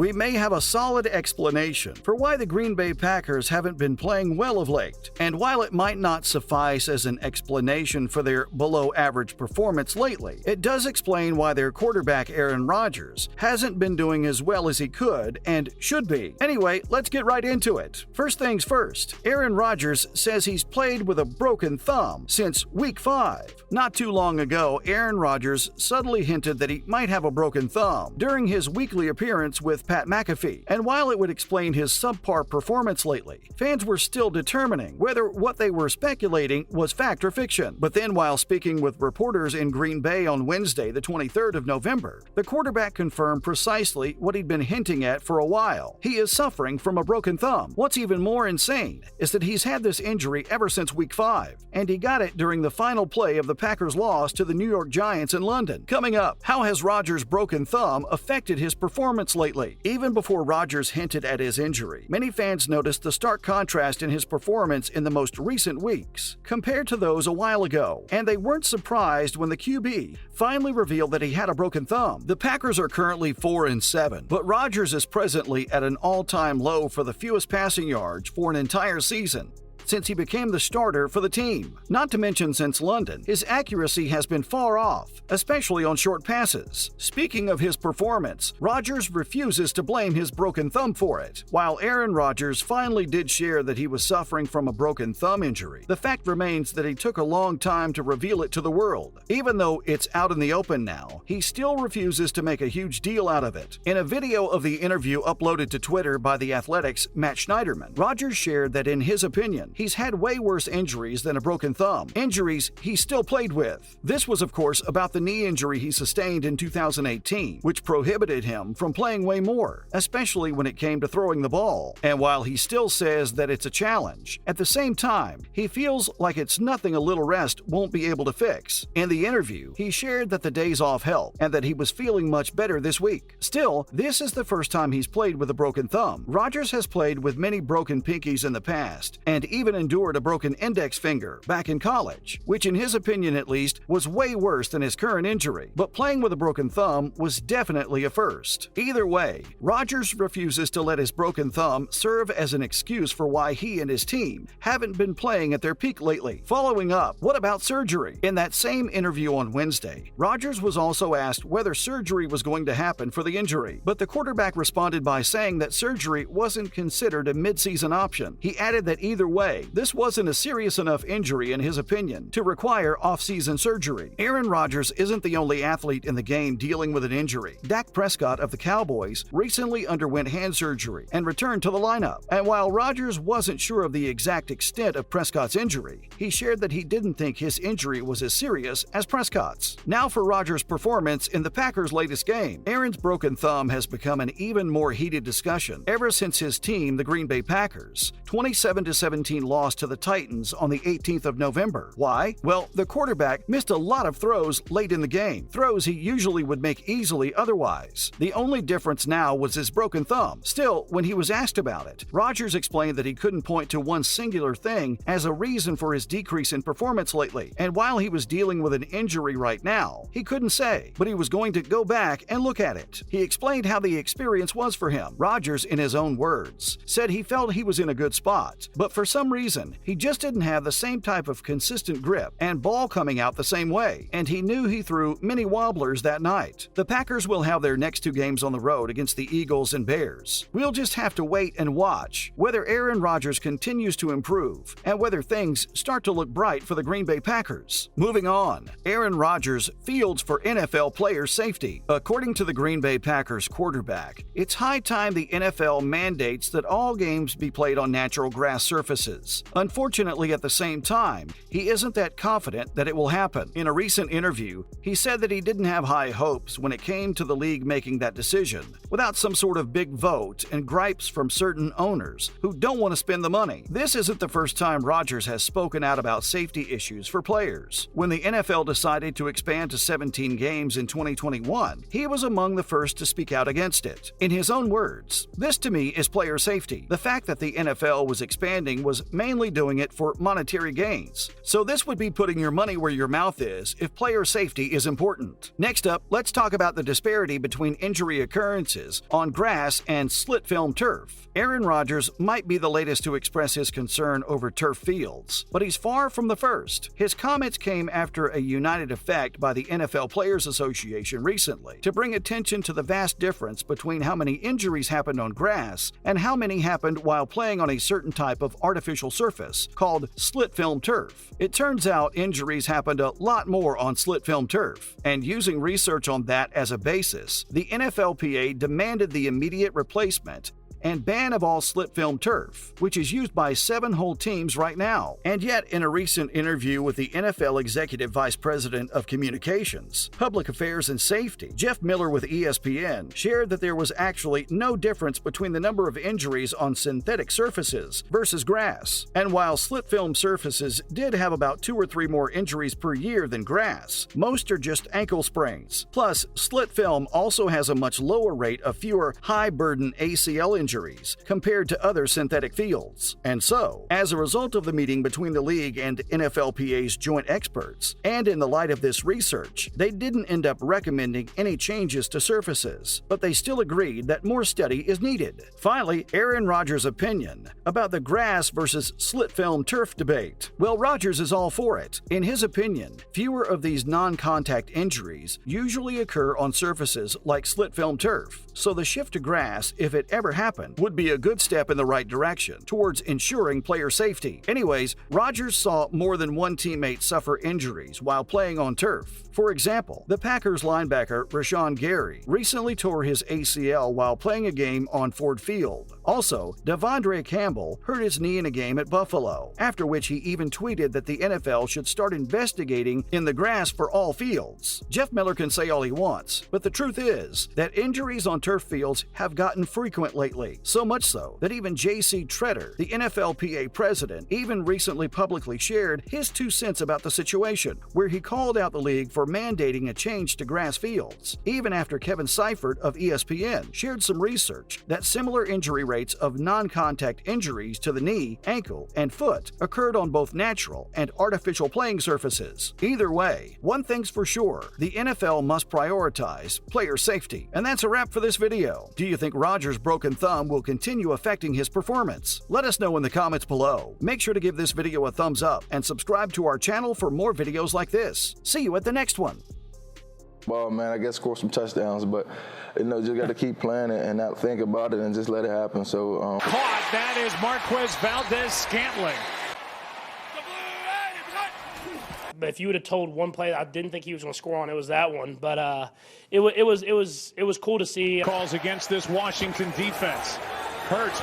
we may have a solid explanation for why the Green Bay Packers haven't been playing well of late. And while it might not suffice as an explanation for their below-average performance lately, it does explain why their quarterback Aaron Rodgers hasn't been doing as well as he could and should be. Anyway, let's get right into it. First things first, Aaron Rodgers says he's played with a broken thumb since Week 5. Not too long ago, Aaron Rodgers subtly hinted that he might have a broken thumb during his weekly appearance with Pat McAfee, and while it would explain his subpar performance lately, fans were still determining whether what they were speculating was fact or fiction. But then, while speaking with reporters in Green Bay on Wednesday, the 23rd of November, the quarterback confirmed precisely what he'd been hinting at for a while. He is suffering from a broken thumb. What's even more insane is that he's had this injury ever since Week 5, and he got it during the final play of the Packers' loss to the New York Giants in London. Coming up, how has Rodgers' broken thumb affected his performance lately? Even before Rodgers hinted at his injury, many fans noticed the stark contrast in his performance in the most recent weeks compared to those a while ago, and they weren't surprised when the QB finally revealed that he had a broken thumb. The Packers are currently 4-7, but Rodgers is presently at an all-time low for the fewest passing yards for an entire season since he became the starter for the team. Not to mention, since London, his accuracy has been far off, especially on short passes. Speaking of his performance, Rodgers refuses to blame his broken thumb for it. While Aaron Rodgers finally did share that he was suffering from a broken thumb injury, the fact remains that he took a long time to reveal it to the world. Even though it's out in the open now, he still refuses to make a huge deal out of it. In a video of the interview uploaded to Twitter by The Athletic's Matt Schneiderman, Rodgers shared that in his opinion, he's had way worse injuries than a broken thumb, injuries he still played with. This was, of course, about the knee injury he sustained in 2018, which prohibited him from playing way more, especially when it came to throwing the ball. And while he still says that it's a challenge, at the same time, he feels like it's nothing a little rest won't be able to fix. In the interview, he shared that the days off helped and that he was feeling much better this week. Still, this is the first time he's played with a broken thumb. Rodgers has played with many broken pinkies in the past, and even endured a broken index finger back in college, which in his opinion at least was way worse than his current injury. But playing with a broken thumb was definitely a first. Either way, Rodgers refuses to let his broken thumb serve as an excuse for why he and his team haven't been playing at their peak lately. Following up, what about surgery? In that same interview on Wednesday, Rodgers was also asked whether surgery was going to happen for the injury, but the quarterback responded by saying that surgery wasn't considered a mid-season option. He added that either way, this wasn't a serious enough injury in his opinion to require off-season surgery. Aaron Rodgers isn't the only athlete in the game dealing with an injury. Dak Prescott of the Cowboys recently underwent hand surgery and returned to the lineup. And while Rodgers wasn't sure of the exact extent of Prescott's injury, he shared that he didn't think his injury was as serious as Prescott's. Now for Rodgers' performance in the Packers' latest game. Aaron's broken thumb has become an even more heated discussion ever since his team, the Green Bay Packers, 27-17 lost to the Titans on the 18th of November. Why? Well, the quarterback missed a lot of throws late in the game, throws he usually would make easily otherwise. The only difference now was his broken thumb. Still, when he was asked about it, Rodgers explained that he couldn't point to one singular thing as a reason for his decrease in performance lately, and while he was dealing with an injury right now, he couldn't say, but he was going to go back and look at it. He explained how the experience was for him. Rodgers, in his own words, said he felt he was in a good spot, but for some reason, he just didn't have the same type of consistent grip and ball coming out the same way, and he knew he threw many wobblers that night. The Packers will have their next two games on the road against the Eagles and Bears. We'll just have to wait and watch whether Aaron Rodgers continues to improve and whether things start to look bright for the Green Bay Packers. Moving on, Aaron Rodgers fields for NFL player safety. According to the Green Bay Packers quarterback, it's high time the NFL mandates that all games be played on natural grass surfaces. Unfortunately, at the same time, he isn't that confident that it will happen. In a recent interview, he said that he didn't have high hopes when it came to the league making that decision, without some sort of big vote and gripes from certain owners who don't want to spend the money. This isn't the first time Rodgers has spoken out about safety issues for players. When the NFL decided to expand to 17 games in 2021, he was among the first to speak out against it. In his own words, "This to me is player safety. The fact that the NFL was expanding was mainly doing it for monetary gains. So this would be putting your money where your mouth is if player safety is important. Next up, let's talk about the disparity between injury occurrences on grass and slit-film turf. Aaron Rodgers might be the latest to express his concern over turf fields, but he's far from the first. His comments came after a united effect by the NFL Players Association recently to bring attention to the vast difference between how many injuries happened on grass and how many happened while playing on a certain type of artificial surface called slit-film turf. It turns out injuries happened a lot more on slit-film turf, and using research on that as a basis, the NFLPA demanded the immediate replacement and ban of all slit-film turf, which is used by 7 whole teams right now. And yet, in a recent interview with the NFL Executive Vice President of Communications, Public Affairs and Safety, Jeff Miller with ESPN, shared that there was actually no difference between the number of injuries on synthetic surfaces versus grass. And while slit-film surfaces did have about 2 or 3 more injuries per year than grass, most are just ankle sprains. Plus, slit-film also has a much lower rate of fewer high-burden ACL injuries compared to other synthetic fields. And so, as a result of the meeting between the league and NFLPA's joint experts, and in the light of this research, they didn't end up recommending any changes to surfaces, but they still agreed that more study is needed. Finally, Aaron Rodgers' opinion about the grass versus slit-film turf debate. Well, Rodgers is all for it. In his opinion, fewer of these non-contact injuries usually occur on surfaces like slit-film turf, so the shift to grass, if it ever happens, would be a good step in the right direction towards ensuring player safety. Anyways, Rodgers saw more than one teammate suffer injuries while playing on turf. For example, the Packers linebacker Rashawn Gary recently tore his ACL while playing a game on Ford Field. Also, Devondre Campbell hurt his knee in a game at Buffalo, after which he even tweeted that the NFL should start investigating in the grass for all fields. Jeff Miller can say all he wants, but the truth is that injuries on turf fields have gotten frequent lately. So much so that even J.C. Tretter, the NFLPA president, even recently publicly shared his 2 cents about the situation, where he called out the league for mandating a change to grass fields, even after Kevin Seifert of ESPN shared some research that similar injury rates of non-contact injuries to the knee, ankle, and foot occurred on both natural and artificial playing surfaces. Either way, one thing's for sure, the NFL must prioritize player safety. And that's a wrap for this video. Do you think Rodgers' broken thumb will continue affecting his performance? Let us know in the comments below. Make sure to give this video a thumbs up and subscribe to our channel for more videos like this. See you at the next one. Well, man, I guess score some touchdowns, but just got to keep playing it and not think about it and just let it happen. So caught. That is Marquez Valdez-Scantling. But if you would have told one play I didn't think he was going to score on, it was that one. But it was cool to see. Calls against this Washington defense. Hurts.